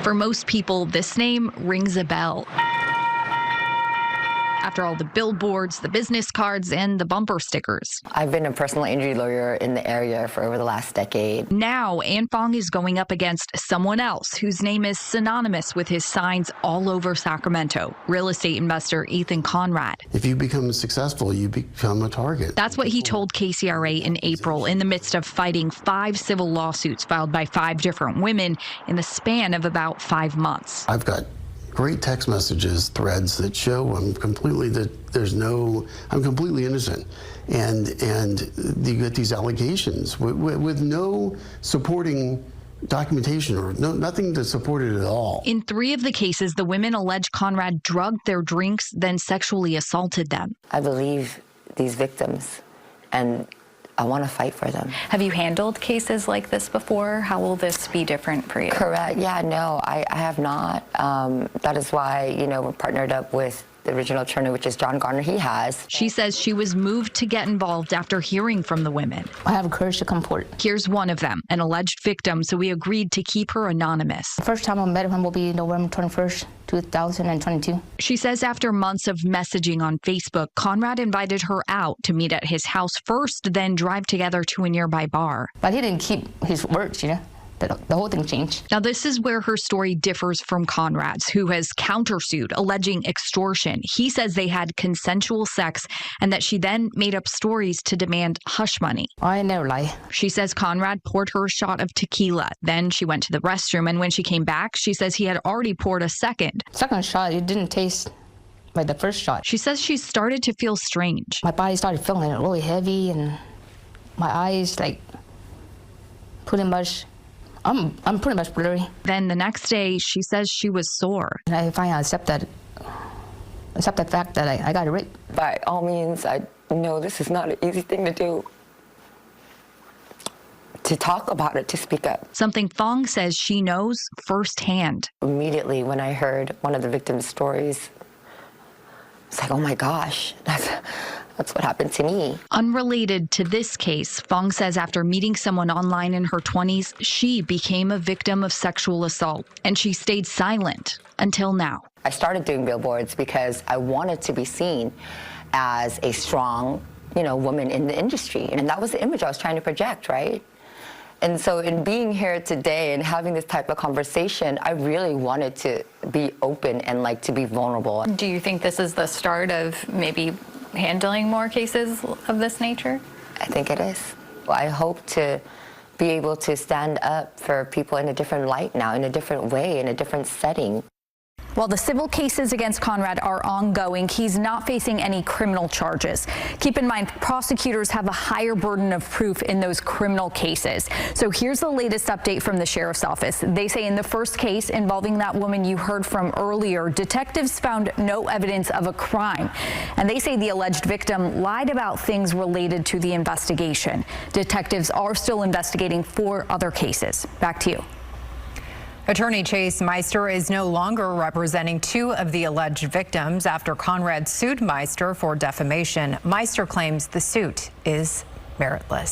For most people, this name rings a bell. After all the billboards, the business cards, and the bumper stickers. I've been a personal injury lawyer in the area for over the last decade. Now, Anh Phoong is going up against someone else whose name is synonymous with his signs all over Sacramento, real estate investor Ethan Conrad. If you become successful, you become a target. That's what he told KCRA in April in the midst of fighting 5 civil lawsuits filed by 5 different women in the span of about 5 months. I've got great text messages, threads that show I'm completely innocent, and you get these allegations with no supporting documentation or nothing to support it at all. In 3 of the cases, the women allege Conrad drugged their drinks, then sexually assaulted them. I believe these victims, and I want to fight for them. Have you handled cases like this before? How will this be different for you? Correct. Yeah, no, I have not. That is why, we're partnered up with the original attorney, which is John Garner. He has. She says she was moved to get involved after hearing from the women. I have courage to come forward. Here's one of them, an alleged victim, so we agreed to keep her anonymous. The first time I met him will be November 21st, 2022. She says after months of messaging on Facebook, Conrad invited her out to meet at his house first, then drive together to a nearby bar. But he didn't keep his words, The whole thing changed. Now, this is where her story differs from Conrad's, who has countersued, alleging extortion. He says they had consensual sex and that she then made up stories to demand hush money. I never lie. She says Conrad poured her a shot of tequila. Then she went to the restroom, and when she came back, she says he had already poured a second. Second shot, it didn't taste like the first shot. She says she started to feel strange. My body started feeling really heavy, and my eyes, pretty much... I'm pretty much blurry. Then the next day, she says she was sore. And I finally accept the fact that I got raped. By all means, I know this is not an easy thing to do. To talk about it, to speak up. Something Phoong says she knows firsthand. Immediately when I heard one of the victims' stories, it's like, oh my gosh, that's what happened to me. Unrelated to this case, Phoong says after meeting someone online in her 20s, she became a victim of sexual assault, and she stayed silent until now. I started doing billboards because I wanted to be seen as a strong, woman in the industry. And that was the image I was trying to project, right? And so in being here today and having this type of conversation, I really wanted to be open and to be vulnerable. Do you think this is the start of maybe handling more cases of this nature? I think it is. I hope to be able to stand up for people in a different light now, in a different way, in a different setting. While the civil cases against Conrad are ongoing, he's not facing any criminal charges. Keep in mind, prosecutors have a higher burden of proof in those criminal cases. So here's the latest update from the sheriff's office. They say in the first case involving that woman you heard from earlier, detectives found no evidence of a crime. And they say the alleged victim lied about things related to the investigation. Detectives are still investigating 4 other cases. Back to you. Attorney Chase Meister is no longer representing 2 of the alleged victims after Conrad sued Meister for defamation. Meister claims the suit is meritless.